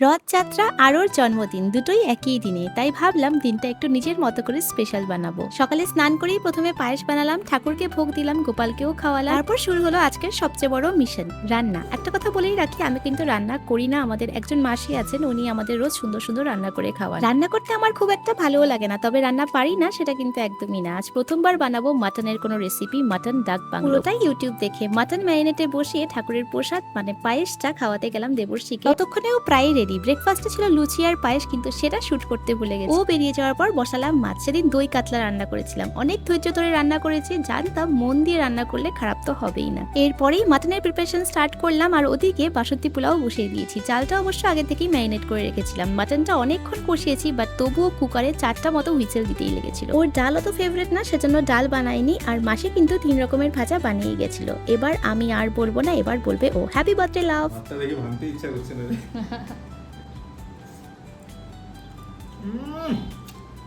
রথযাত্রা আর ওর জন্মদিন দুটোই একই দিনে, তাই ভাবলাম দিনটা একটু নিজের মতো করে স্পেশাল বানাবো। সকালে স্নান করেই প্রথমে পায়েস বানালাম, ঠাকুরকে ভোগ দিলাম, গোপালকেও খাওয়ালাম। তারপর শুরু হলো আজকের সবচেয়ে বড় মিশন, রান্না। একটা কথা বলেই রাখি, আমি কিন্তু রান্না করি না। আমাদের একজন মাসি আছেন, উনি আমাদের রোজ সুন্দর সুন্দর রান্না করে খাওয়ান। রান্না করতে আমার খুব একটা ভালোও লাগে না, তবে রান্না পারি না সেটা কিন্তু একদমই না। আজ প্রথমবার বানাবো মাটনের কোনো রেসিপি, মাটন ডাক বাংলো। পুরোটাই ইউটিউব দেখে মাটন ম্যারিনেটে বসিয়ে ঠাকুরের প্রসাদ মানে পায়েসটা খাওয়াতে গেলাম দেবর্ষীকে। ততক্ষণেও প্রায় রেডি। ব্রেকফাস্টে ছিল লুচি আর পায়েস, কিন্তু সেটা শুট করতে ভুলে গেছি। ও বেরিয়ে যাওয়ার পর বসালাম মাছ। সেদিন দই কাতলা রান্না করেছিলাম, অনেক ধৈর্য ধরে রান্না করেছি, জানতাম মন দিয়ে রান্না করলে খারাপ তো হবেই না। এরপরেই মাটনের প্রিপারেশন স্টার্ট করলাম, আর ওদিকে বাসন্তী পোলাও বসিয়ে দিয়েছি। চালটা অবশ্য আগে থেকেই ম্যারিনেট করে রেখেছিলাম। মাটনটা অনেকক্ষণ কষিয়েছি, বাট তবুও কুকারে 4টা মতো হুইসেল দিতেই লেগেছিল। ওর ডাল অত ফেভারিট না, সেজন্য ডাল বানাইনি। আর মাসে কিন্তু 3 রকমের ভাজা বানিয়ে গেছিল। এবার আমি আর বলবো না, এবার বলবে ও। Happy birthday love.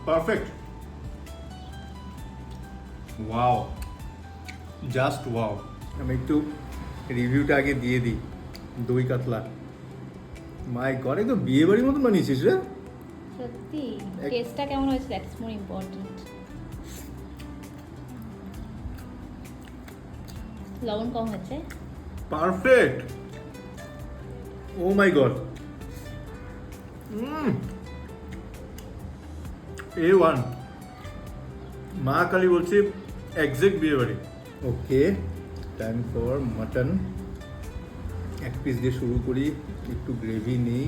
Perfect, wow, just wow. আমি একটু রিভিউটা আগে দিয়ে দিই। দই কাতলা, মাই গড, একদম বিয়ে বাড়ির মতন বানিয়েছিস রে। সত্যি টেস্টটা কেমন হয়েছে, দ্যাটস মোর ইম্পর্টেন্ট। লবণ কম হয়েছে। পারফেক্ট, ও মাই গড, A1, মা কালী বলছি, এক্সাক্ট বিয়ে বাড়ি। ওকে, টাইম ফর মাটন। এক পিস দিয়ে শুরু করি, একটু গ্রেভি নিই।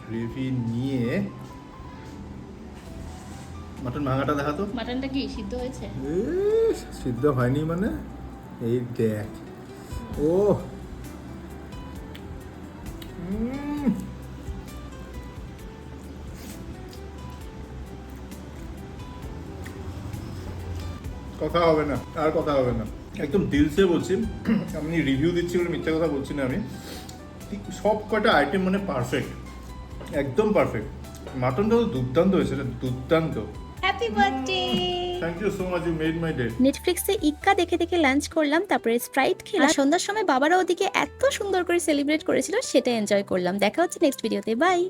গ্রেভি নিয়ে মাটন ভাঙাটা দেখা তো। মাটনটা কি সিদ্ধ হয়েছে? সিদ্ধ হয়নি মানে, এই দেখ। ও কথা হবে না, আর কথা হবে না। একদম দিলসে বলছি, আমি রিভিউ দিচ্ছি বলে মিথ্যা কথা বলছি না আমি। সব কটা আইটেম মানে পারফেক্ট, একদম পারফেক্ট। মাটনটা তো দুর্দান্ত হয়েছে, দুর্দান্ত। Happy birthday. Thank you so much, you made my day. নেটফ্লিক্সে ইক্কা দেখে দেখে লাঞ্চ করলাম, তারপরে স্প্রাইট খেলাম। সন্ধ্যার সময় বাবারা ওদিকে এত সুন্দর করে সেলিব্রেট করেছিল, সেটা এনজয় করলাম। দেখা হচ্ছে নেক্সট ভিডিওতে, বাই।